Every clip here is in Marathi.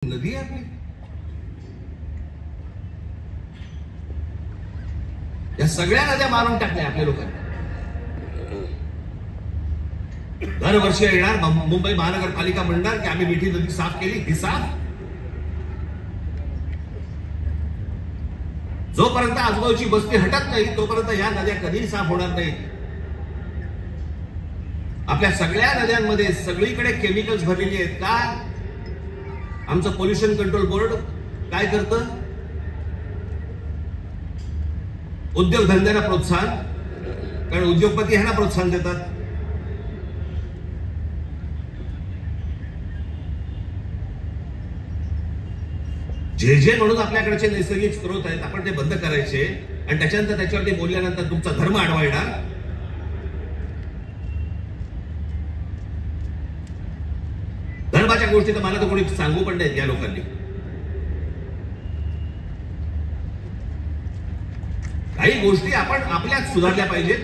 नदी आहे आपली. या सगळ्या नद्या मारून टाकल्या आपल्या लोकांनी. दरवर्षी येणार मुंबई महानगरपालिका म्हणणार की आम्ही मिठी नदी साफ केली. ही साफ जोपर्यंत आजूबाजूची बस्ती हटत नाही तोपर्यंत या नद्या कधीही साफ होणार नाही. आपल्या सगळ्या नद्यांमध्ये सगळीकडे केमिकल्स भरलेली आहेत. का? आमचं पोल्युशन कंट्रोल बोर्ड काय करतं? उद्योगधंद्यांना प्रोत्साहन, कारण उद्योगपती ह्यांना प्रोत्साहन देतात. जे म्हणून आपल्याकडचे नैसर्गिक स्रोत आहेत आपण ते बंद करायचे आणि त्याच्यानंतर त्याच्यावरती बोलल्यानंतर तुमचा धर्म आडवा येणार. धर्माच्या गोष्टी तर मला तर कोणी सांगू पण नाहीत या लोकांनी. काही गोष्टी आपण आपल्यात सुधारल्या पाहिजेत.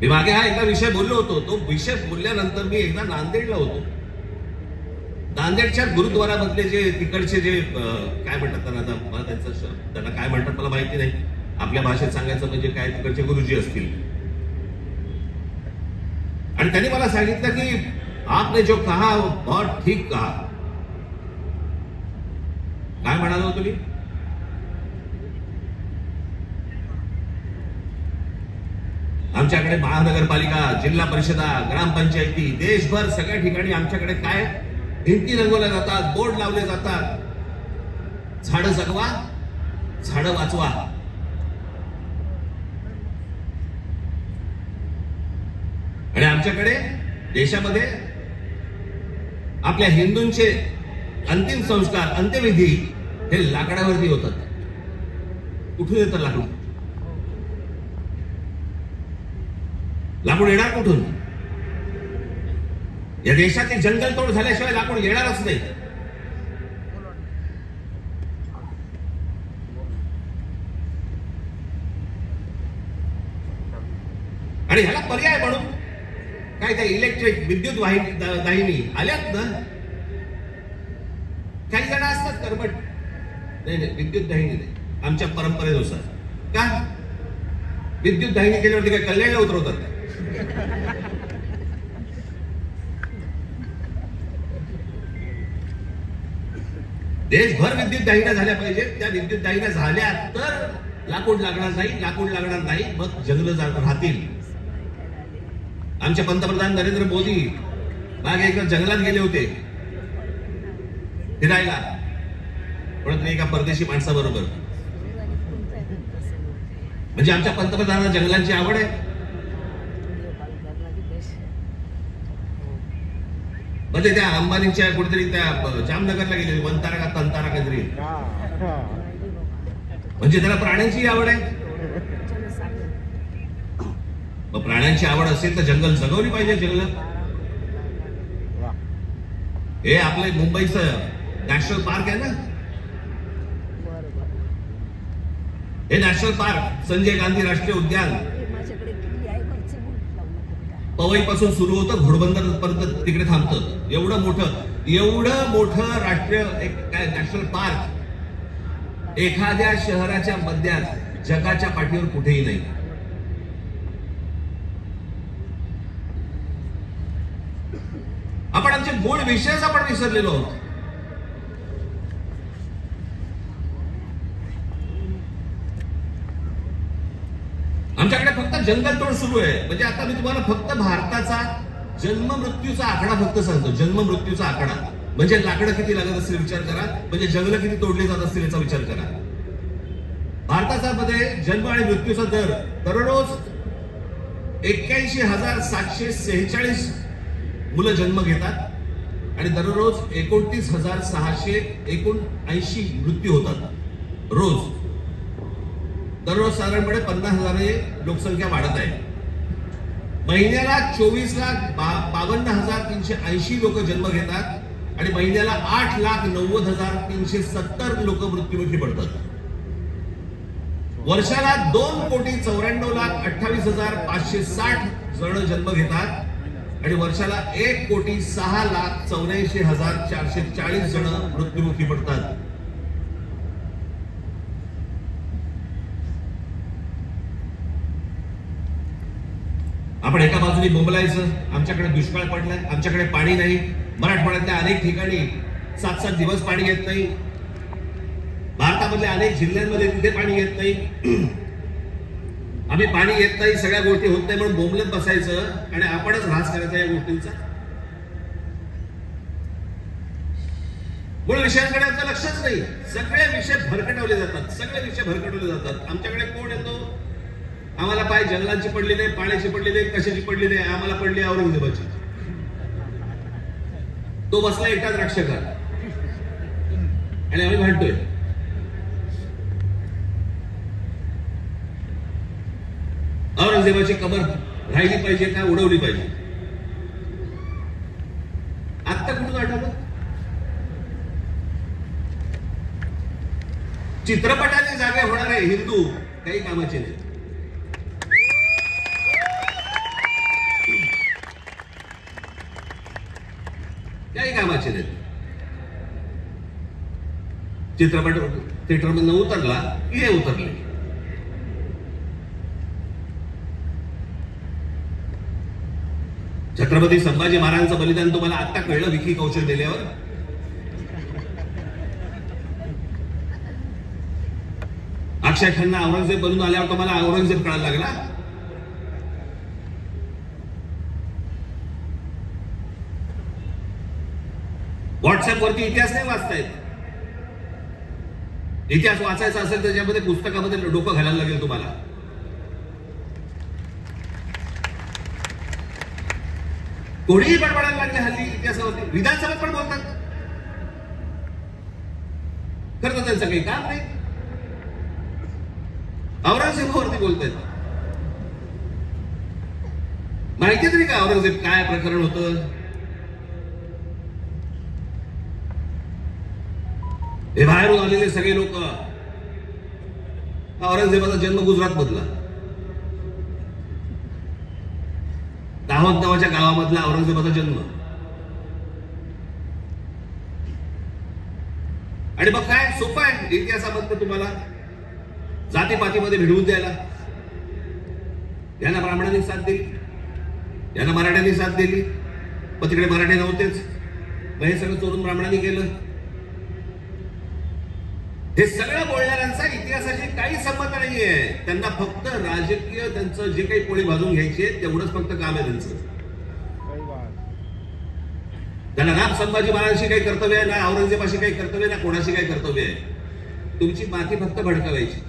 मी मागे हा एकदा विषय बोललो होतो. तो विषय बोलल्यानंतर मी एकदा नांदेडला होतो. नांदेडच्या गुरुद्वारामधले जे तिकडचे जे काय म्हणतात त्यांना, त्यांना काय म्हणतात मला माहिती नाही. आपल्या भाषेत सांगायचं म्हणजे काय, तिकडचे गुरुजी असतील. आणि त्यांनी मला सांगितलं की आपने जो कहा बहुत ठीक कहा. काय म्हणालो तुम्ही? आमच्याकडे महानगरपालिका, जिल्हा परिषदा, ग्रामपंचायती, देशभर सगळ्या ठिकाणी आमच्याकडे काय भिंती रंगवल्या जातात, बोर्ड लावले जातात. झाडं जगवा, झाडं वाचवा. आणि आमच्याकडे देशामध्ये आपल्या हिंदूंचे अंतिम संस्कार, अंत्यविधी हे लाकडावरती होतात. कुठून येतं लाकूड? लाकूड येणार कुठून? या देशातील जंगलतोड झाल्याशिवाय लाकूड येणारच नाही. आणि ह्याला पर्याय म्हणून काय त्या इलेक्ट्रिक विद्युत दाहिनी आल्यात ना. काही जण असतात कर्मठ, नाही विद्युत दाहिनी नाही आमच्या परंपरेनुसार. का? विद्युत दाहिनी केल्यावरती काय कल्याणला उतरवतात? देशभर विद्युत दाहिन्या झाल्या पाहिजेत. त्या विद्युत दाहिन्या झाल्या तर लाकूड लागणार नाही. लाकूड लागणार नाही मग जंगल राहतील. आमचे पंतप्रधान नरेंद्र मोदी मागे एकदा जंगलात गेले होते फिरायला, म्हणत एका परदेशी माणसाबरोबर. म्हणजे आमच्या पंतप्रधानांना जंगलांची आवड आहे. म्हणजे त्या अंबानीच्या कुठेतरी त्या जामनगरला गेले, वंतारा का तंतारा काहीतरी. म्हणजे त्याला प्राण्यांची आवड आहे. मग प्राण्यांची आवड असेल तर जंगल जगवली पाहिजे. जंगल हे आपलं मुंबईचं नॅशनल पार्क आहे ना, हे नॅशनल पार्क संजय गांधी राष्ट्रीय उद्यान पवई पासून सुरू होतं, घोडबंदर पर्यंत तिकडे थांबतं. एवढं मोठं राष्ट्रीय एक काय नॅशनल पार्क एखाद्या शहराच्या मध्यात जगाच्या पाठीवर कुठेही नाही. आपण आमचे मूळ विषयच आपण विसरलेलो आहोत. आमच्याकडे फक्त जंगलतोड सुरू आहे. म्हणजे आता मी तुम्हाला फक्त भारताचा जन्म मृत्यूचा आकडा फक्त सांगतो. जन्म मृत्यूचा आकडा म्हणजे लाकडं किती लागत असतील विचार करा, म्हणजे जंगल किती तोडली जात असतील याचा विचार करा. भारताचा मध्ये जन्म आणि मृत्यूचा दर दररोज 81,746 मुलं जन्म घेतात आणि दररोज 29,679 मृत्यू होतात रोज. दररोज साधारणपणे 50,000 लोकसंख्या वाढत आहे. महिन्याला 24,52,380 लोक जन्म घेतात आणि महिन्याला 8,90,370 लोक मृत्युमुखी पडतात. वर्षाला 2,94,28,560 जण जन्म घेतात आणि वर्षाला 1,06,84,440 जण मृत्युमुखी पडतात. आपण एका बाजूने बोंबलायचं, आमच्याकडे दुष्काळ पडलाय, आमच्याकडे पाणी नाही. मराठवाड्यातल्या अनेक ठिकाणी 7-7 दिवस पाणी येत नाही. भारतामधल्या अनेक जिल्ह्यांमध्ये तिथे पाणी येत नाही. आम्ही पाणी येत नाही, सगळ्या गोष्टी होत नाही म्हणून बोंबलत बसायचं आणि आपणच ऱ्हास करायचा या गोष्टींचा. मूळ विषयांकडे आमचं लक्षच नाही. सगळे विषय भरकटवले जातात, सगळे विषय भरकटवले जातात. आमच्याकडे कोण येतो, आम्हाला पाय जंगलांची पडली नाही, पाण्याची पडली नाही, कशाची पडली नाही, आम्हाला पडली औरंगजेबाची. तो बसला एकटा द्राक्षकार आणि आम्ही भांडतोय. औरंगजेबाची कबर राहिली पाहिजे का उडवली पाहिजे? आत्ता कुठून आठवलं? चित्रपटाची जागे होणारे हिंदू काही कामाचे नाही. काही कामाचे नाही. चित्रपट थिएटरमधून उतरला की हे उतरले. छत्रपती संभाजी महाराजांचं बलिदान तुम्हाला आत्ता कळलं विकी कौशल दिल्यावर? अक्षय खन्ना औरंगजेब बनून आल्यावर तुम्हाला औरंगजेब कळायला लागला? व्हॉट्सअप वरती इतिहास नाही वाचतायत. इतिहास वाचायचा असेल तर त्याच्यामध्ये पुस्तकामध्ये डोकं घालायला लागेल तुम्हाला. कोणीही बडबडायला लागले हल्ली इतिहासावरती. विधानसभेत पण बोलतात. खरं तर त्यांचं काही काम नाही. औरंगजेबावरती बोलतात. माहिती तरी का औरंगजेब काय प्रकरण होतं? हे बाहेरून आलेले सगळे लोक. औरंगजेबाचा जन्म गुजरात मधला, दाहोद नावाच्या गावामधला औरंगजेबाचा जन्म. आणि मग काय सोपं आहे इतिहासामधलं तुम्हाला जातीपातीमध्ये भिडवून द्यायला. यांना ब्राह्मणांनी साथ दिली, यांना मराठ्यांनी साथ दिली, मग तिकडे मराठी नव्हतेच, मग हे सगळं चोरून ब्राह्मणांनी केलं. हे सगळं बोलणाऱ्यांचा इतिहासाशी काही संबंध नाहीये. त्यांना फक्त राजकीय त्यांचं जे काही पोळी भाजून घ्यायची आहे तेवढंच फक्त काम आहे त्यांचं. त्यांना राम संभाजी महाराजांशी काही कर्तव्य आहे ना, औरंगजेबाशी काही कर्तव्य ना, कोणाशी काही कर्तव्य आहे. तुमची माती फक्त भडकवायची.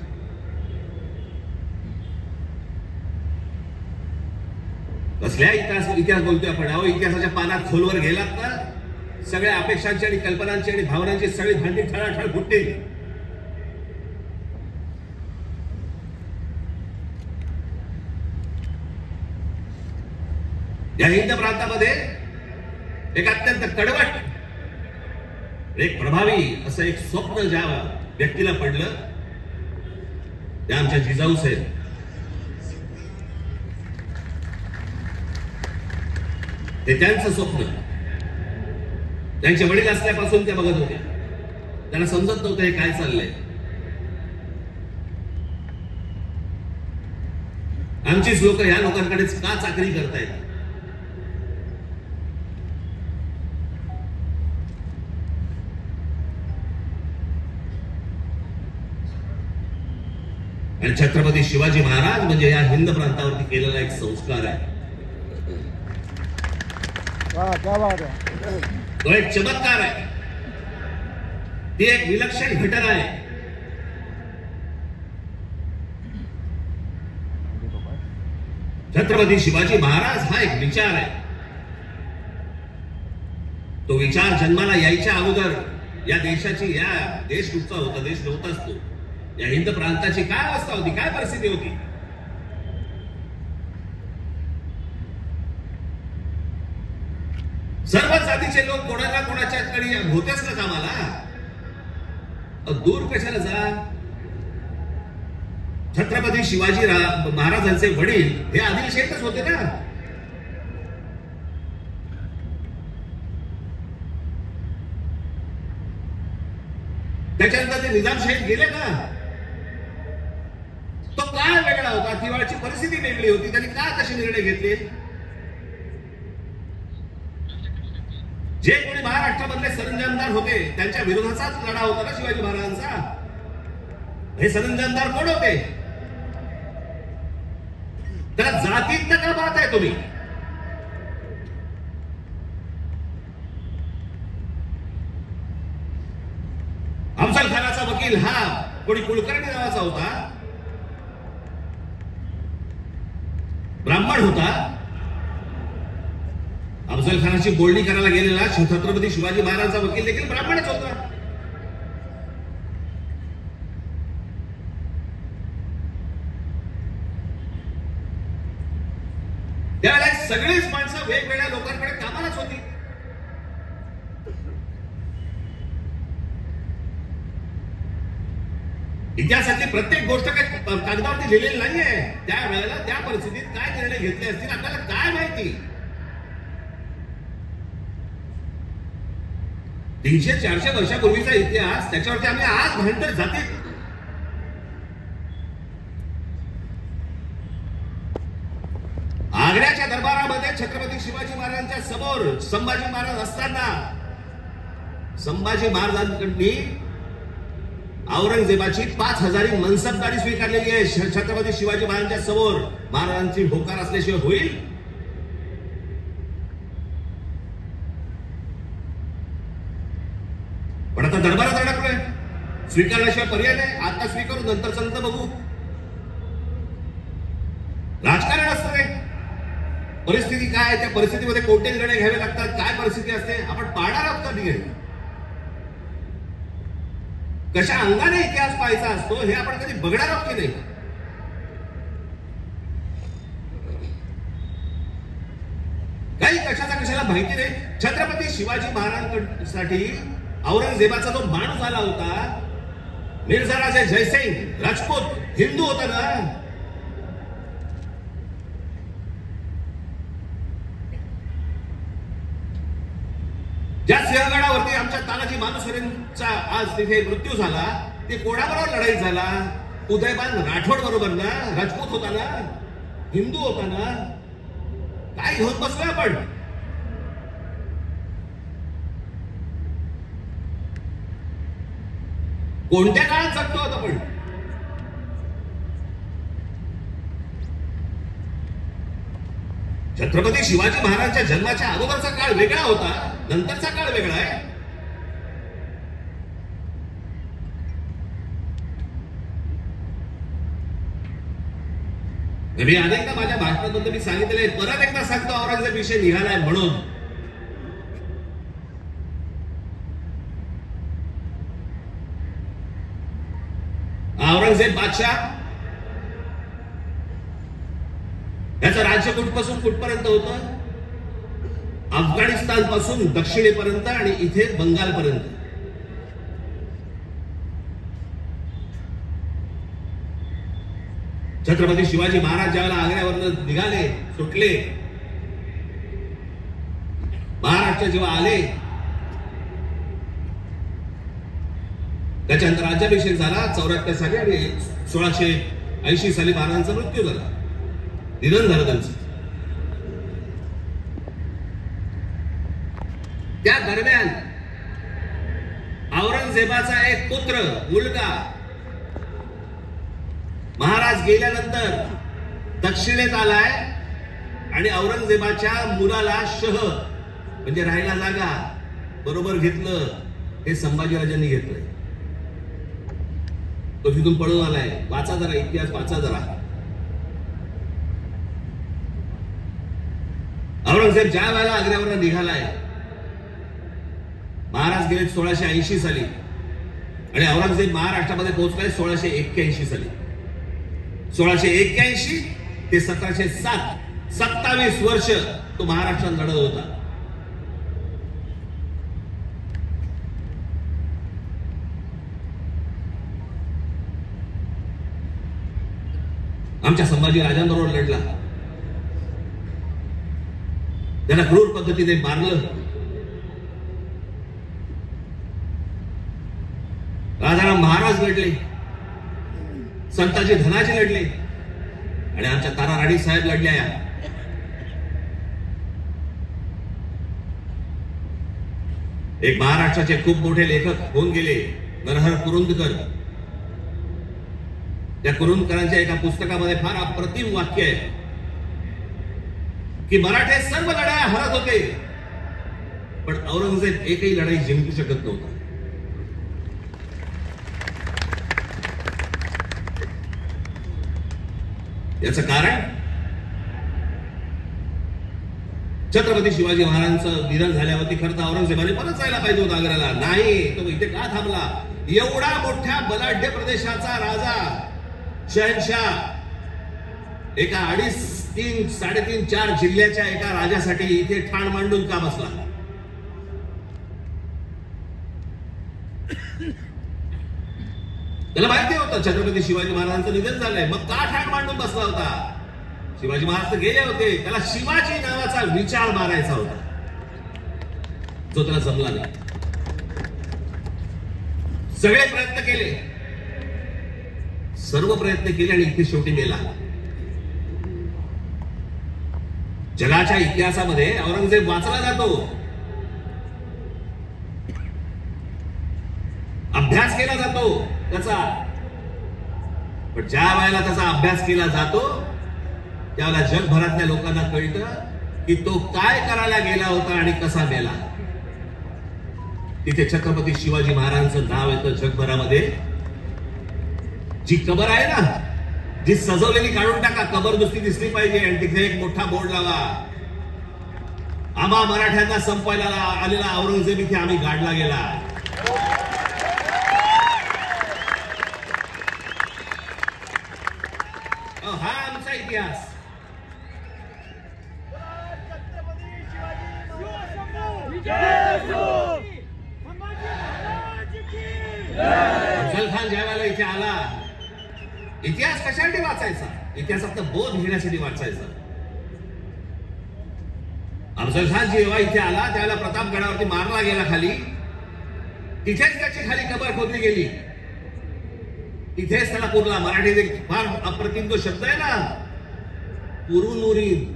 कसल्या इतिहास बोलतोय आपण? अहो, इतिहासाच्या पानात खोलवर गेलात ना, सगळ्या अपेक्षांची आणि कल्पनांची आणि भावनांची सगळी भांडी ठळाठळ फुटतील. या हिंद प्रांतामध्ये एक अत्यंत कडवट, एक प्रभावी असं एक स्वप्न ज्या व्यक्तीला पडलं त्या आमच्या जिजाऊ साहेब. ते त्यांचं स्वप्न त्यांचे वडील असल्यापासून त्या बघत होते. त्यांना समजत नव्हतं हे काय चाललंय. आमचीच लोक ह्या लोकांकडेच का चाकरी करतायत? आणि छत्रपती शिवाजी महाराज म्हणजे या हिंद प्रांतावरती केलेला एक संस्कार आहे. तो एक चमत्कार आहे. ती एक विलक्षण घटना आहे. छत्रपती शिवाजी महाराज हा एक विचार आहे. तो विचार जन्माला यायच्या अगोदर या देशाची, या देश कुठचा होता, देश नव्हताच तो. या हिंद प्रांताची काय अवस्था होती, काय परिस्थिती होती? सर्व जातीचे लोक कोणाला कोणाच्याकडे होतेच ना कामाला. दूर कशाला जा? छत्रपती शिवाजी महाराजांचे वडील हे आदिलशेखच होते ना. त्याच्यानंतर ते निजामशाहीत गेले ना, तो काळ वेगळा होता, तिवाळची परिस्थिती वेगळी होती. त्यांनी का तसे निर्णय घेतले? जे कोणी महाराष्ट्रामधले सरंजामदार होते त्यांच्या विरोधाचाच लढा होता ना शिवाजी महाराजांचा. हे सरंजामदार कोण होते? त्याला जातीत का पाहताय तुम्ही? अफजल खानाचा वकील हा कोणी कुलकर्णी नावाचा होता, ब्राह्मण होता. अफजल खानाची बोलणी करायला गेलेला छत्रपती शिवाजी महाराजांचा वकील देखील ब्राह्मणच होता. त्यावेळेस सगळीच माणसं वेगवेगळ्या लोकांकडे कामालाच होती. इतिहासातली प्रत्येक गोष्ट काही कागदावरती लिहिलेली नाहीये. त्यावेळेला त्या परिस्थितीत काय निर्णय घेतले असतील आपल्याला काय माहिती? 300-400 वर्षापूर्वीचा इतिहास, त्याच्यावरती आम्ही आज भांडतोय जातीत. आग्र्याच्या दरबारामध्ये छत्रपती शिवाजी महाराजांच्या समोर संभाजी महाराज असताना संभाजी महाराजांकडनी औरंगजेबाची 5000 मनसबदारी स्वीकारलेली आहे. छत्रपती शिवाजी महाराजांच्या समोर महाराजांची होकार असल्याशिवाय होईल? पण आता दरबारात अडकलोय, स्वीकारल्याशिवाय पर्याय नाही. आता स्वीकारू, नंतर नंतर बघू. राजकारण असतं रे. परिस्थिती काय, त्या परिस्थितीमध्ये कोणते निर्णय घ्यावे लागतात, काय परिस्थिती असते, आपण पाळणार आहोत का नाही? कशा अंगाने इतिहास पाहायचा असतो हे आपण कधी बघणार आहोत की नाही? काही कशाला माहिती नाही. छत्रपती शिवाजी महाराजांसाठी औरंगजेबाचा जो माणूस आला होता, मिर्झा राजे जयसिंग राजपूत, हिंदू होता ना. ज्या सिंहगडावरती आमच्या तानाजी मालुसरेंचा आज तिथे मृत्यू झाला, ते कोणाबरोबर लढाई झाला? उदयभान राठोड बरोबर ना. राजपूत होता ना, हिंदू होता ना. काय घेऊन बसलोय आपण? कोणत्या काळात जगतो आहोत आपण? छत्रपती शिवाजी महाराजांच्या जन्माच्या अगोदरचा काळ वेगळा होता, नंतरचा काळ वेगळा आहे. मी अनेकदा माझ्या भाषणात मी सांगितलेलं, परत एकदा सांगतो, औरंगजेब विषय निघालाय म्हणून. औरंगजेब बादशाह याचं राज्य कुठपासून कुठपर्यंत होतं? अफगाणिस्तान पासून दक्षिणेपर्यंत आणि इथे बंगालपर्यंत. छत्रपती शिवाजी महाराज ज्यावेळेला आग्र्यावरून निघाले, सुटले, महाराष्ट्र जेव्हा आले, त्याच्यानंतर राज्याभिषेक झाला 74 साली आणि 1680 साली महाराजांचा मृत्यू झाला, निधन झालं त्यांचं. त्या दरम्यान औरंगजेबाचा एक पुत्र, मुलगा, महाराज गेल्यानंतर दक्षिणेत आलाय आणि औरंगजेबाच्या मुलाला शह म्हणजे राहायला जागा बरोबर घेतलं. हे संभाजीराजांनी घेतलंय. तो तिथून पळून आलाय. वाचा जरा इतिहास, वाचा जरा. औरंगजेब ज्या वेळेला आग्र्यावर निघालाय, महाराज गेले 1680 साली आणि औरंगजेब महाराष्ट्रामध्ये पोहोचलाय 1681 साली. 1681 ते 1707, 27 वर्ष तो महाराष्ट्रात लढत होता. आमच्या संभाजी राजांबरोबर लढला. त्याला क्रूर पद्धतीने मारलं. राजा तुकाराम महाराज लढले, संताजी धनाजी लढले आणि आमच्या तारा राणी साहेब लढल्या. एक महाराष्ट्राचे खूप मोठे लेखक होऊन गेले नरहर कुरुंदकर. त्या कुरुंदकरांच्या एका पुस्तकामध्ये फार अप्रतिम वाक्य आहे की मराठे सर्व लढाया हरत होते पण औरंगजेब एकही लढाई जिंकू शकत नव्हता. याचं कारण छत्रपती शिवाजी महाराजांचं निधन झाल्यावरती खरं तर औरंगजेबाने परत जायला पाहिजे होतं आग्र्याला. नाही, तो इथे का थांबला? एवढा मोठ्या बलाढ्य प्रदेशाचा राजा शहनशाह एका 2.5, 3, 3.5, 4 जिल्ह्याच्या एका राजासाठी इथे ठाण मांडून का बसला? त्याला माहिती होतं छत्रपती शिवाजी महाराजांचं निधन झालंय, मग का ठाण मांडून बसला होता? शिवाजी महाराज तर गेले होते, त्याला शिवाजी नावाचा विचार मारायचा होता जो त्याला जमला नाही. सगळे प्रयत्न केले, सर्व प्रयत्न केले आणि इथे शेवटी मेला. जगाच्या इतिहासामध्ये औरंगजेब वाचला जातो, अभ्यास केला जातो त्याचा, पण ज्या वेळेला त्याचा अभ्यास केला जातो त्यावेळेला जगभरातल्या लोकांना कळतं की तो काय करायला गेला होता आणि कसा मेला. तिथे छत्रपती शिवाजी महाराजांचं नाव येतं जगभरामध्ये. जी कबर आहे ना, जी सजवलेली काढून टाका, कबर नुसती दिसली पाहिजे आणि तिथे एक मोठा बोर्ड लावा, आम्हा मराठ्यांना संपवायला आलेला औरंगजेब इथे आम्ही गाडला गेला. हा आमचा इतिहास. अफजल खान ज्या वेळेला इथे आला, इतिहास कशासाठी वाचायचा? इतिहासात बोध घेण्यासाठी वाचायचा. अफजल खान जेव्हा इथे आला त्यावेळेला प्रतापगडावरती मारला गेला खाली, तिथेच त्याची खाली कबर खोदली गेली, तिथेच त्याला पुरला. मराठीत एक फार अप्रतिम तो शब्द आहे ना, पुरून उरीन,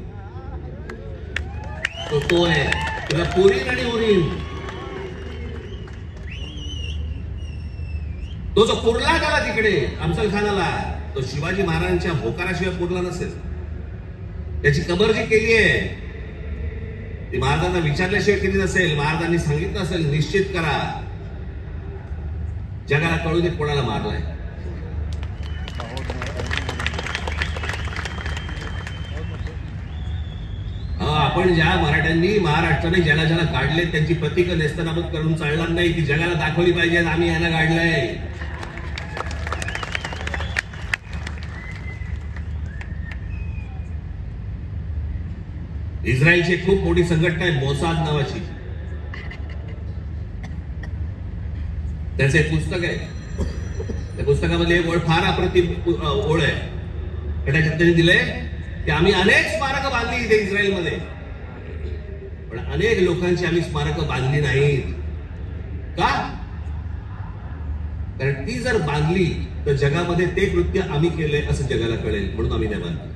तो आहे तुला पुरीन आणि उरीन. तो जो पुरला गेला तिकडे अफजल खानाला, तो शिवाजी महाराजांच्या होकाराशिवाय पुरला नसेल. त्याची कबर जी केली आहे ती महाराजांना विचारल्याशिवाय केली नसेल. महाराजांनी सांगितलं असेल निश्चित करा, जगाला कळू दे कोणाला मारलाय. आपण ज्या मराठ्यांनी महाराष्ट्राने ज्याला ज्याला काढले त्यांची प्रतीक नेस्तनाबूत करून चालणार नाही, ती जगाला दाखवली पाहिजे आम्ही याला काढलंय. इस्रायलची खूप मोठी संघटना आहे मोसाद नावाची, त्याचं एक पुस्तक आहे. त्या पुस्तकामध्ये एक ओळ फार अप्रतिम ओळ आहे. त्याच्यात त्यांनी दिलंय की आम्ही अनेक स्मारकं बांधली इथे इस्रायलमध्ये, पण अनेक लोकांची आम्ही स्मारकं बांधली नाहीत. का? कारण ती जर बांधली तर जगामध्ये ते कृत्य आम्ही केलंय असं जगाला कळेल, म्हणून आम्ही नाही बांधली.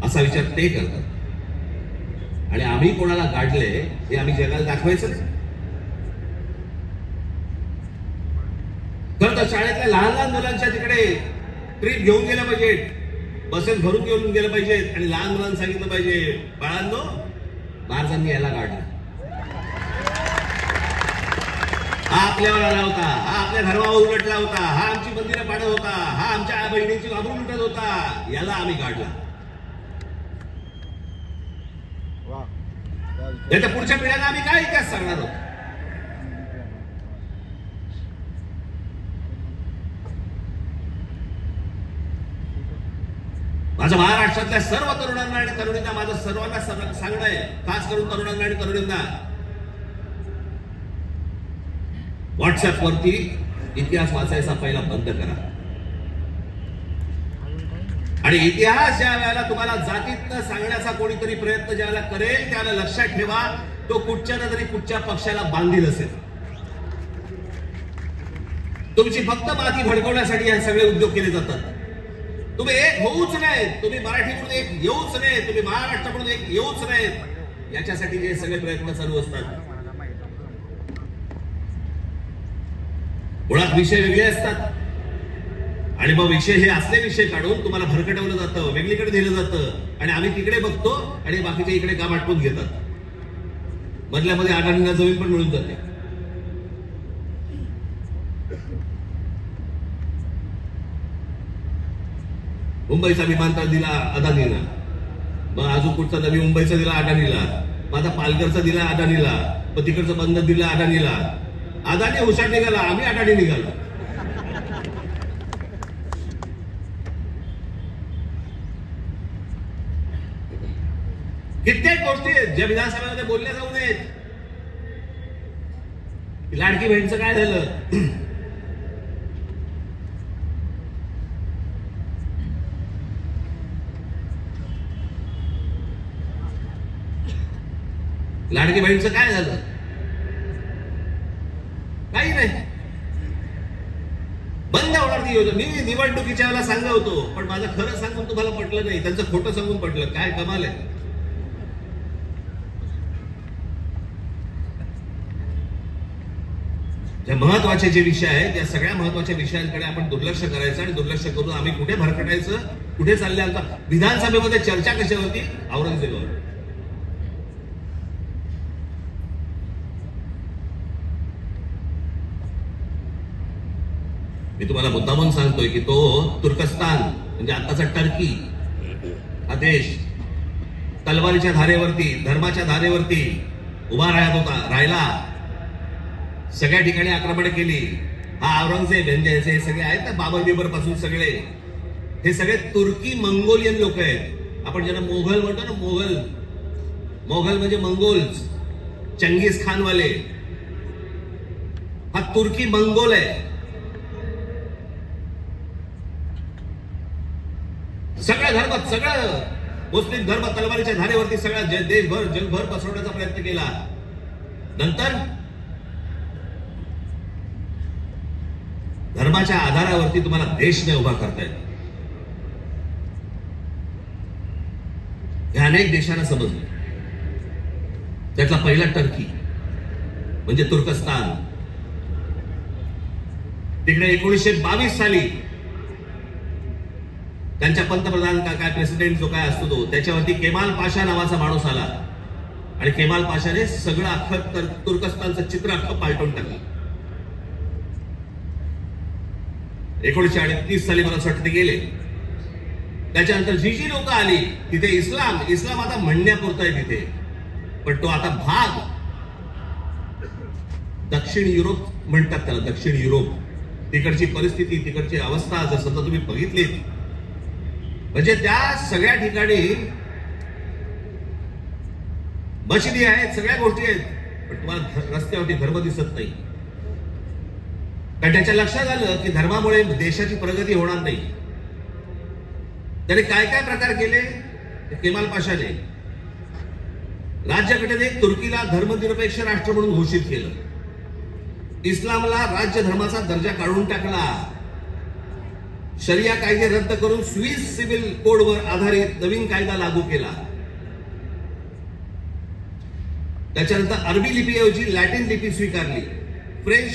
असा विचार ते करतात आणि आम्ही कोणाला काढले हे आम्ही जगाला दाखवायचं. खरं तर शाळेतल्या लहान लहान मुलांच्या तिकडे ट्रिप घेऊन गेलं पाहिजे, बसेस भरून घेऊन गेलं पाहिजेत आणि लहान मुलांना सांगितलं पाहिजे, बाळांनो महाराजांनी याला काढला, हा आपल्यावर आला होता, हा आपल्या धर्मावर उलटला होता, हा आमची मंदिरं पाडत होता, हा आमच्या बहिणीची वाबरून लुटत होता, याला आम्ही काढला. याच्या पुढच्या पिढ्यांना आम्ही काय इतिहास सांगणार आहोत? माझ्या महाराष्ट्रातल्या सर्व तरुणांना आणि तरुणींना माझं सर्वांना सांगणं आहे, खास करून तरुणांना आणि तरुणींना, व्हॉट्सअप वरती इतिहास वाचायचा पहिला बंद करा. आणि इतिहास ज्या वेळेला तुम्हाला जातीतनं सांगण्याचा कोणीतरी प्रयत्न ज्याला करेल त्याला लक्षात ठेवा, तो कुठच्या ना तरी कुठच्या पक्षाला बांधील असेल. तुमची फक्त माती भडकवण्यासाठी हे सगळे उद्योग केले जातात. तुम्ही एक होऊच नाहीत, तुम्ही मराठी म्हणून एक येऊच नाहीत, तुम्ही महाराष्ट्र म्हणून एक येऊच नाहीत, याच्यासाठी जे सगळे प्रयत्न चालू असतात. मुळात विषय वेगळे असतात आणि मग विषय हे असले विषय काढून तुम्हाला भरकटवलं जातं, वेगळीकडे दिलं जातं आणि आम्ही तिकडे बघतो आणि बाकीचे इकडे काम आटपून घेतात. मधल्यामध्ये अडाणींना जमीन पण मिळून जाते. मुंबईचा विमानतळ दिला अदानीला, मग अजून कुठचा नवी मुंबईचा दिला अदानीला, मग आता पालघरचा दिला अदानीला, मग तिकडचं बंद दिला अदानीला. अदानी हुशार निघाला, आम्ही अडाणी निघालो. कित्येक गोष्टी आहेत ज्या विधानसभेमध्ये बोलल्या जाऊ नयेत. लाडकी बहीणचं काय झालं? लाडकी बहीणचं काय झालं? काही नाही, बंद होणार ती योजना. मी निवडणुकीच्या वेळेला सांगत होतो, पण माझं खरं सांगून तुम्हाला पटलं नाही, त्यांचं खोटं सांगून पटलं. काय कमाल आहे. ज्या महत्वाचे जे विषय आहेत त्या सगळ्या महत्वाच्या विषयांकडे आपण दुर्लक्ष करायचं आणि दुर्लक्ष करून आम्ही कुठे भरकटायचं, कुठे चालले. आता विधानसभेमध्ये चर्चा कशावरती? औरंगजेबावर. मी तुम्हाला मुद्दामून सांगतोय की तो तुर्कस्तान म्हणजे आताचा टर्की हा देश तलवारीच्या धारेवरती, धर्माच्या धारेवरती उभा राहिला. सगळ्या ठिकाणी आक्रमण केली. हा औरंगजेब हे सगळे आहेत ना, बाबर बिबर पासून सगळे, हे सगळे तुर्की मंगोलियन लोक आहेत. आपण ज्यांना मोघल म्हणतो ना, मोघल म्हणजे मंगोल्स, चंगीज खान वाले. हा तुर्की मंगोल आहे. सगळ्या धर्मात, सगळं मुस्लिम धर्म तलवारीच्या धारेवरती सगळ्या देशभर जगभर पसरवण्याचा प्रयत्न केला. नंतर धर्माच्या आधारावरती तुम्हाला देश नाही उभा करता येत. हे अनेक देशांना समजलं. त्यातला पहिला टर्की म्हणजे तुर्कस्तान. तिकडे 1922 साली त्यांच्या पंतप्रधान काय प्रेसिडेंट जो काय असतो तो, त्याच्यावरती केमाल पाशा नावाचा माणूस आला आणि केमाल पाशाने सगळं अख्खं तुर्कस्तानचं चित्र अख्खं पालटून टाकलं. 1938 साली मला वाटतं ते गेले. त्याच्यानंतर जी लोक आली तिथे इस्लाम आता म्हणण्यापुरता आहे तिथे, पण तो आता भाग दक्षिण युरोप म्हणतात त्याला, दक्षिण युरोप. तिकडची परिस्थिती, तिकडची अवस्था जर समजा तुम्ही बघितली, म्हणजे त्या सगळ्या ठिकाणी मशिदी आहेत, सगळ्या गोष्टी आहेत, पण तुम्हाला रस्त्यावरती धर्म दिसत नाही. कारण त्याच्या लक्षात आलं की धर्मामुळे देशाची प्रगती होणार नाही. त्याने काय काय प्रकार केले? केमाल पाशाने राज्यघटनेत तुर्कीला धर्मनिरपेक्ष राष्ट्र म्हणून घोषित केलं. इस्लामला राज्य धर्माचा दर्जा काढून टाकला. शरिया कायदे रद्द करून स्विस सिव्हिल कोडवर आधारित नवीन कायदा लागू केला. त्याच्यानंतर अरबी लिपीऐवजी लॅटिन लिपी स्वीकारली. फ्रेंच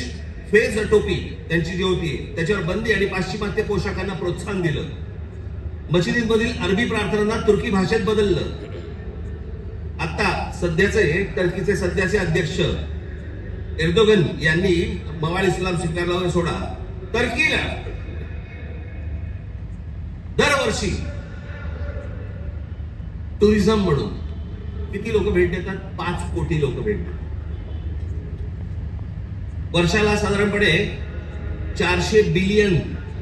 फेज टोपी त्यांची जी होती त्याच्यावर बंदी आणि पाश्चिमात्य पोशाखांना प्रोत्साहन दिलं. मशिदींमधील अरबी प्रार्थनांना तुर्की भाषेत बदललं. आता सध्याचे टर्कीचे सध्याचे अध्यक्ष एर्दोगन यांनी मवाळ इस्लाम स्वीकारला. सोडा, टर्कीला दरवर्षी टुरिझम म्हणून किती लोक भेट देतात? 5 कोटी लोक भेट देतात. वर्षाला साधारणपणे $400 बिलियन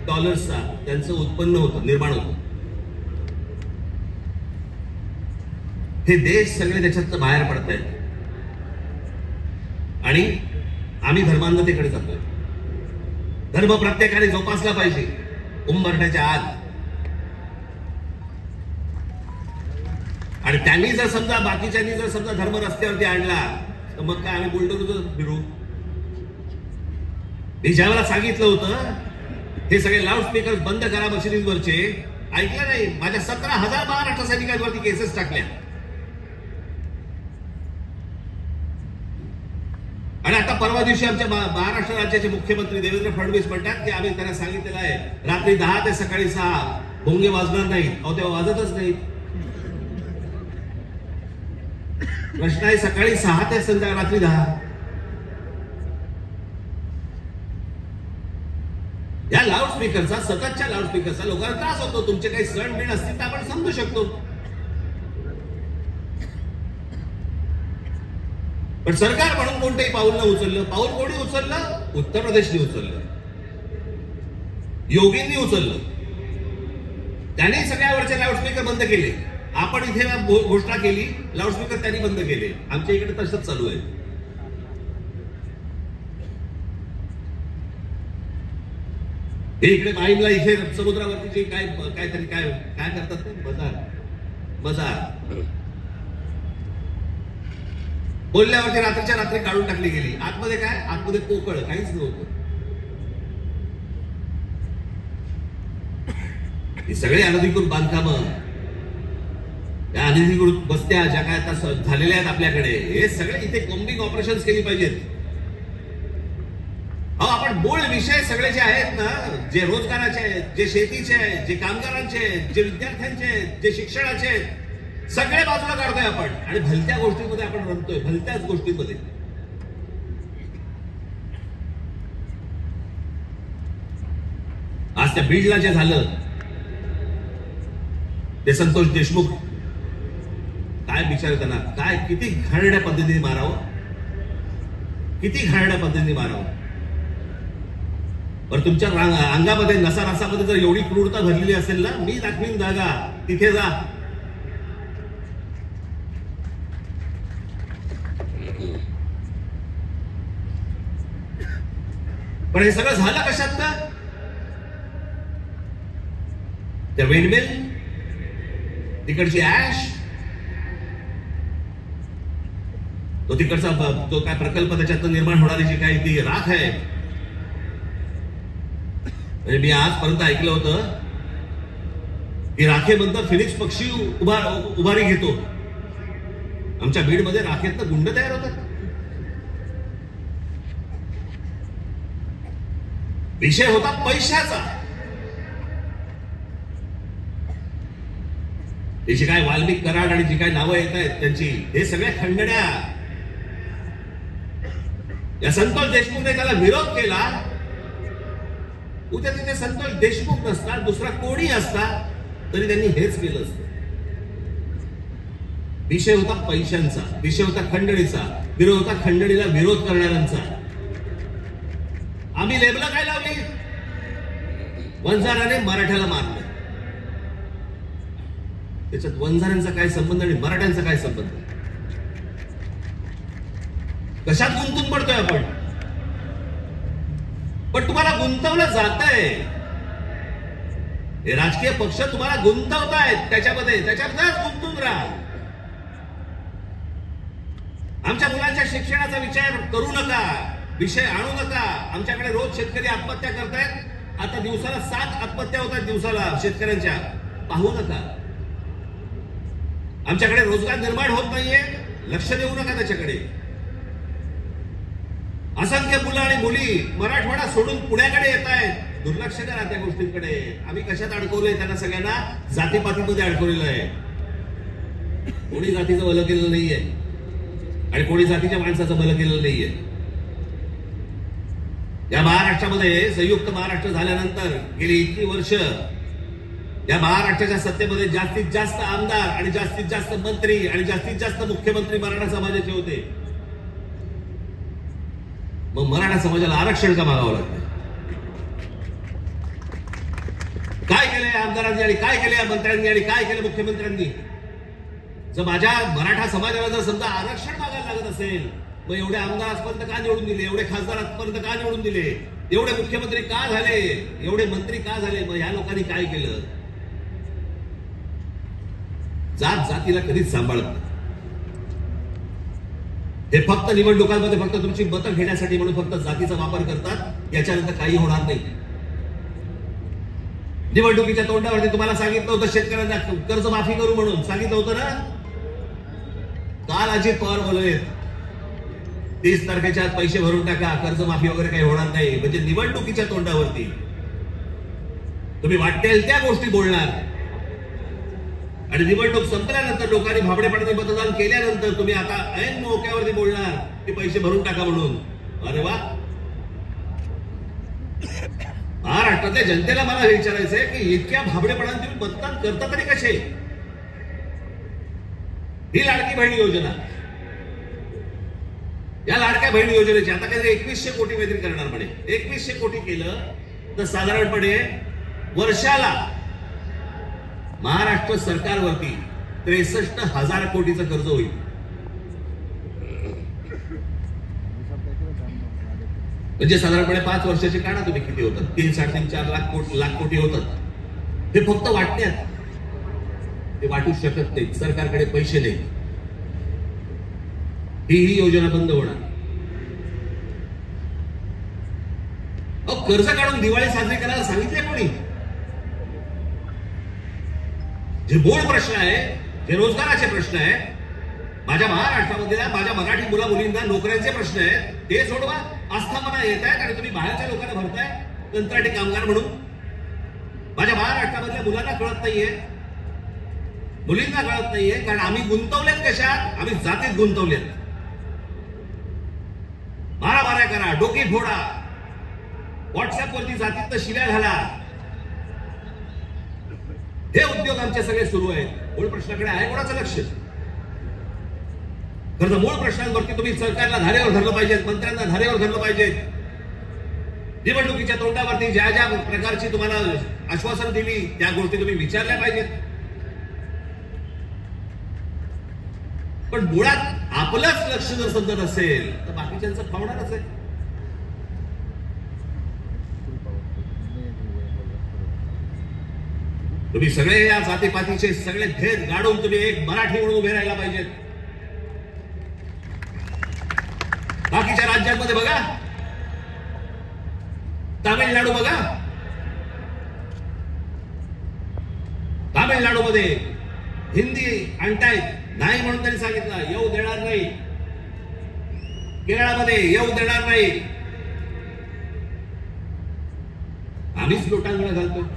त्यांचं उत्पन्न होतं, निर्माण होतं. हे देश सगळे त्याच्यात बाहेर पडतायत आणि आम्ही धर्मांधतेकडे जातोय. धर्म प्रत्येकाने जोपासला पाहिजे उंबरठ्याच्या आत. आणि त्यांनी जर समजा बाकीच्यांनी जर समजा धर्म रस्त्यावरती आणला तर मग काय आम्ही बुलडोजर फिरू? मी ज्यावेळेला सांगितलं होतं हे सगळे लाऊडस्पीकर बंद करा मशिदींवरचे, ऐकलं नाही. माझ्या 17,000 महाराष्ट्र सैनिकांवरती केसेस टाकल्या. आणि आता परवा दिवशी आमच्या महाराष्ट्र राज्याचे मुख्यमंत्री देवेंद्र फडणवीस म्हणतात की आम्ही त्यांना सांगितलेलं आहे रात्री 10 ते सकाळी 6 भोंगे वाजणार नाहीत. अहो तेव्हा वाजतच नाहीत. प्रश्न आहे सकाळी 6 ते संध्याकाळी रात्री 10. या लाऊडस्पीकरचा, सततच्या लाऊडस्पीकरचा लोकांना त्रास होतो. तुमचे काही सण बिण असतील तर आपण समजू शकतो, पण सरकार म्हणून कोणतेही पाऊल न उचललं. पाऊल कोणी उचललं? उत्तर प्रदेशने उचललं, योगींनी उचललं. त्यांनी सगळ्यावरचे लाऊडस्पीकर बंद केले. आपण इथे घोषणा केली, लाऊडस्पीकर त्यांनी बंद केले. आमच्या इकडे तसंच चालू आहे. हे इकडे माहीमला इथे समुद्रावरती जे काहीतरी काय करतात ते मजार बोलल्यावरती रात्रीच्या रात्री काढून टाकली गेली. आतमध्ये काय? आतमध्ये पोकळ काहीच नव्हतं. ही सगळे अनधिकृत बांधकामं, या अनधिकृत बस्त्या ज्या काय आता झालेल्या आहेत आपल्याकडे, हे सगळे इथे कॉम्बिंग ऑपरेशन्स केली पाहिजेत. अहो आपण मूळ विषय सगळे जे आहेत ना, जे रोजगाराचे आहेत, जे शेतीचे आहेत, जे कामगारांचे आहेत, जे विद्यार्थ्यांचे आहेत, जे शिक्षणाचे आहेत, सगळे बाजूला काढतोय आपण आणि भलत्या गोष्टींमध्ये आपण रमतोय. भलत्याच गोष्टींमध्ये. आज त्या बीडला जे झालं ते संतोष देशमुख, काय बिचारे त्यांना काय किती घाणेरड्या पद्धतीने मारावं, किती घाणेरड्या पद्धतीने मारावं. पण तुमच्या अंगामध्ये नसामध्ये जर एवढी क्रूरता भरलेली असेल ना, मी दाखवीन जागा, तिथे जा. पण हे सगळं झालं कशात ना? त्या विंडमिल, तिकडची ऍश, तो तिकडचा तो काय प्रकल्प, त्याच्यात निर्माण होणारी जी काही ती राख आहे. म्हणजे मी आजपर्यंत ऐकलं होतं की राखेबद्दल फिनिक्स पक्षी उभारी घेतो. आमच्या बीडमध्ये राखेतनं गुंड तयार होतात. विषय होता पैशाचा. जी काय वाल्मिक कराड आणि जी काय नावं येत आहेत त्यांची, हे सगळ्या खंडण्या. या संतोष देशमुखने त्याला विरोध केला. उद्या तिथे संतोष देशमुख नसता, दुसरा कोणी असता तरी त्यांनी हेच केलं असतं. विषय होता पैशांचा, विषय होता खंडणीचा, विरोध होता खंडणीला विरोध करणाऱ्यांचा. आम्ही लेबला काय लावली? वंजाराने मराठ्याला मारलं. त्याच्यात वंजारांचा काय संबंध आणि मराठ्यांचा काय संबंध? कशात गुंतून पडतोय आपण? पण तुम्हाला गुंतवलं जातंय. हे राजकीय पक्ष तुम्हाला गुंतवतायत त्याच्यामध्ये गुंतून राहा. आमच्या मुलांच्या शिक्षणाचा विचार करू नका, विषय आणू नका. आमच्याकडे रोज शेतकरी आत्महत्या करतायत. आता दिवसाला 7 आत्महत्या होतात दिवसाला शेतकऱ्यांच्या. पाहू नका. आमच्याकडे रोजगार निर्माण होत नाहीये, लक्ष देऊ नका त्याच्याकडे. असंख्य मुलं आणि मुली मराठवाडा सोडून पुण्याकडे येत आहेत. दुर्लक्ष करा त्या गोष्टींकडे. आम्ही कशात अडकवलंय त्यांना? सगळ्यांना जातीपातीमध्ये अडकवलेलं आहे. कोणी जातीचं भलं केलेलं नाहीये आणि कोणी जातीच्या माणसाचं भलं केलेलं नाहीये. या महाराष्ट्रामध्ये संयुक्त महाराष्ट्र झाल्यानंतर गेली इतकी वर्ष या महाराष्ट्राच्या सत्तेमध्ये जास्तीत जास्त आमदार आणि जास्तीत जास्त मंत्री आणि जास्तीत जास्त मुख्यमंत्री मराठा समाजाचे होते. मग मराठा समाजाला आरक्षण का मागावं लागतं? काय केलं या आमदारांनी आणि काय केलं या मंत्र्यांनी आणि काय केलं मुख्यमंत्र्यांनी? जर माझ्या मराठा समाजाला जर समजा आरक्षण मागायला लागत असेल, मग एवढे आमदार आजपर्यंत का निवडून दिले? एवढे खासदार आजपर्यंत का निवडून दिले? एवढे मुख्यमंत्री का झाले? एवढे मंत्री का झाले? मग या लोकांनी काय केलं? जात जातीला कधीच सांभाळत नाही. हे फक्त निवडणुकांमध्ये फक्त तुमची मतं घेण्यासाठी म्हणून फक्त जातीचा वापर करतात. याच्यानंतर काही होणार नाही. निवडणुकीच्या तोंडावरती तुम्हाला सांगितलं होतं शेतकऱ्यांना कर्जमाफी करू म्हणून सांगितलं होतं ना. काल अजित पवार बोलले 30 तारखेच्या आत पैसे भरून टाका, कर्जमाफी वगैरे काही होणार नाही. म्हणजे निवडणुकीच्या तोंडावरती तुम्ही वाटेल त्या गोष्टी बोलणार आणि निवडणूक संपल्यानंतर लोकांनी भाबडेपणाने मतदान केल्यानंतर तुम्ही आता ऐन मोक्यावरती बोलणार की पैसे भरून टाका म्हणून. अरे वा. महाराष्ट्रातल्या जनतेला मला हे विचारायचंय की इतक्या भाबडेपणाने तुम्ही मतदान करता तरी कसे. ही लाडकी बहीण योजना, या लाडक्या बहीण योजनेची आता काहीतरी 2100 कोटी काहीतरी करणार म्हणे. 2100 कोटी केलं तर साधारणपणे वर्षाला महाराष्ट्र सरकारवरती 63,000 कोटीचं कर्ज होईल. म्हणजे साधारणपणे 5 वर्षाचे काढा तुम्ही किती होतात. 3, 3.5, 4 लाख कोटी होतात. हे फक्त वाटण्यात. ते वाटू शकत नाही. सरकारकडे पैसे नाही. ही योजना बंद होणार. कर्ज काढून दिवाळी साजरी करायला सांगितले कोणी. जे मूळ प्रश्न आहे, जे रोजगाराचे प्रश्न आहे, माझ्या महाराष्ट्रामध्ये माझ्या मराठी मुला मुलींना नोकऱ्यांचे प्रश्न आहेत, ते सोडवा. आस्थापना येत आहेत आणि तुम्ही बाहेरच्या लोकांना भरताय कंत्राटी कामगार म्हणून. माझ्या महाराष्ट्रामधल्या मुलांना कळत नाहीये, मुलींना कळत नाहीये. कारण आम्ही गुंतवलेत कशात. आम्ही जातीत गुंतवलेत. मारामाऱ्या करा, डोकी फोडा, व्हॉट्सअपवरती जातीत शिव्या घाला, हे उद्योग आमचे सगळे सुरू आहेत. मूळ प्रश्नाकडे आहे कोणाचं लक्ष. खरं तर मूळ प्रश्नांवरती तुम्ही सरकारला धारेवर धरलं पाहिजे, मंत्र्यांना धारेवर धरलं पाहिजे. निवडणुकीच्या तोंडावरती ज्या ज्या प्रकारची तुम्हाला आश्वासन दिली त्या गोष्टी तुम्ही विचारल्या पाहिजेत. पण मुळात आपलंच लक्ष जर समजत असेल तर बाकीच्यांचं फावणारच आहे. तुम्ही सगळे या जातीपातीचे सगळे भेद गाडून तुम्ही एक मराठी म्हणून उभे राहायला पाहिजेत. बाकीच्या राज्यांमध्ये बघा, तामिळनाडू बघा, तामिळनाडूमध्ये हिंदी आणतायत नाही म्हणून त्यांनी सांगितलं येऊ देणार नाही. केरळामध्ये येऊ देणार नाही. आम्हीच लोटांगण घालतो.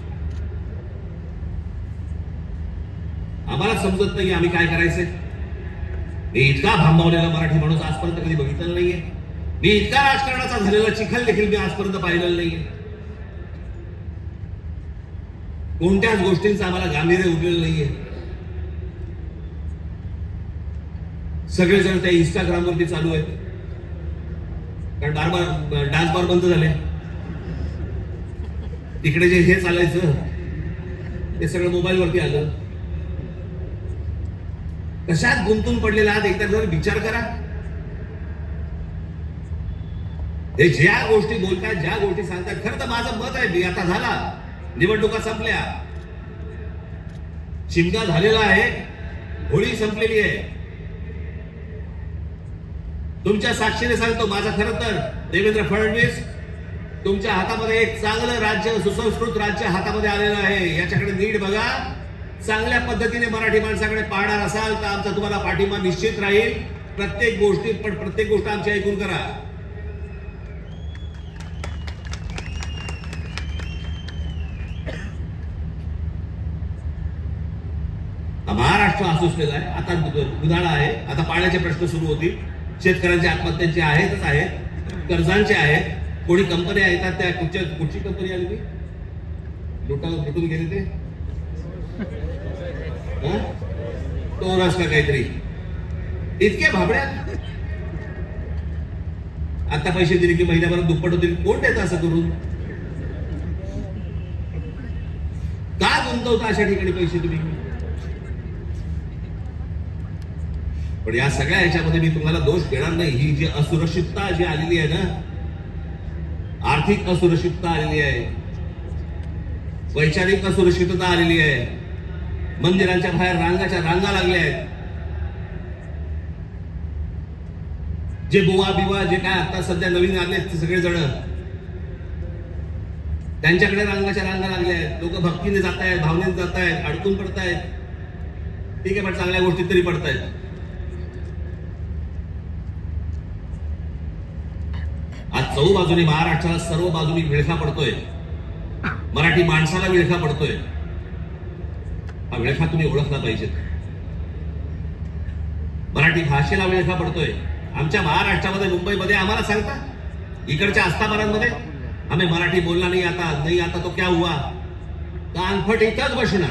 आम्हाला समजत नाही आम्ही काय करायचंय. मी इतका भांबावलेला मराठी माणूस आजपर्यंत कधी बघितलेला नाहीये. मी इतका राजकारणाचा झालेला चिखल देखील मी आजपर्यंत पाहिलेला नाहीये. कोणत्याच गोष्टींचं आम्हाला गांभीर्य उरलेलं नाहीये. सगळेजण त्या इंस्टाग्रामवरती चालू आहेत. कारण डान्स बार बंद झाले. तिकडे जे हे चालायचं ते सगळं मोबाईलवरती आलं. कशात गुंतून पडलेला आहात एकदा जर विचार करा. हे ज्या गोष्टी बोलतात, ज्या गोष्टी सांगतात, खरं तर माझं मत आहे, आता झाला निवडणुका संपल्या, शिमगा झालेला आहे, होळी संपलेली आहे. तुमच्या साक्षीने सांगतो, माझा खरं तर देवेंद्र फडणवीस तुमच्या हातामध्ये एक चांगलं राज्य, सुसंस्कृत राज्य हातामध्ये आलेलं आहे. याच्याकडे नीट बघा. चांगल्या पद्धतीने मराठी माणसाकडे पाहणार असाल तर आमचा तुम्हाला पाठिंबा निश्चित राहील. प्रत्येक गोष्ट आमची ऐकून करा. महाराष्ट्र आसुसलेला आहे. आता उन्हाळा आहे, आता पाण्याचे प्रश्न सुरू होतील. शेतकऱ्यांच्या आत्महत्यांचे आहेतच आहेत, कर्जांचे आहेत. कोणी कंपन्या येतात त्या कुठची कंपनी आली ती लुटून गेली ते तो रस्ता काहीतरी इतके भाबड्या. आता पैसे दिले की महिन्याभरात दुप्पट होतील. कोण देतं असं करून. का गुंतवता अशा ठिकाणी पैसे तुम्ही. पण या सगळ्या ह्याच्यामध्ये मी तुम्हाला दोष देणार नाही. ही जी असुरक्षितता जी आलेली आहे ना, आर्थिक असुरक्षितता आलेली आहे, वैचारिक असुरक्षितता आलेली आहे, मंदिरांच्या बाहेर रांगाच्या रांगा लागल्या आहेत. जे बुवा बिवा जे काय आता सध्या नवीन आले ते सगळे जण त्यांच्याकडे रांगाच्या रांगा लागल्या आहेत. लोक भक्तीने जात आहेत, भावनेने जात आहेत, अडकून पडतायत. ठीक आहे, पण चांगल्या गोष्टीत तरी पडतायत. आज चहूबाजूने महाराष्ट्राला सर्व बाजूनी विळखा पडतोय. मराठी माणसाला विळखा पडतोय. हा विळखा तुम्ही ओळखला पाहिजे. मराठी भाषेला विळखा पडतोय. आमच्या महाराष्ट्रामध्ये मुंबईमध्ये आम्हाला सांगता, इकडच्या आस्थापनांमध्ये आम्ही मराठी बोलला नाही आता तो क्या हुआ, कानफट इथंच बसणार.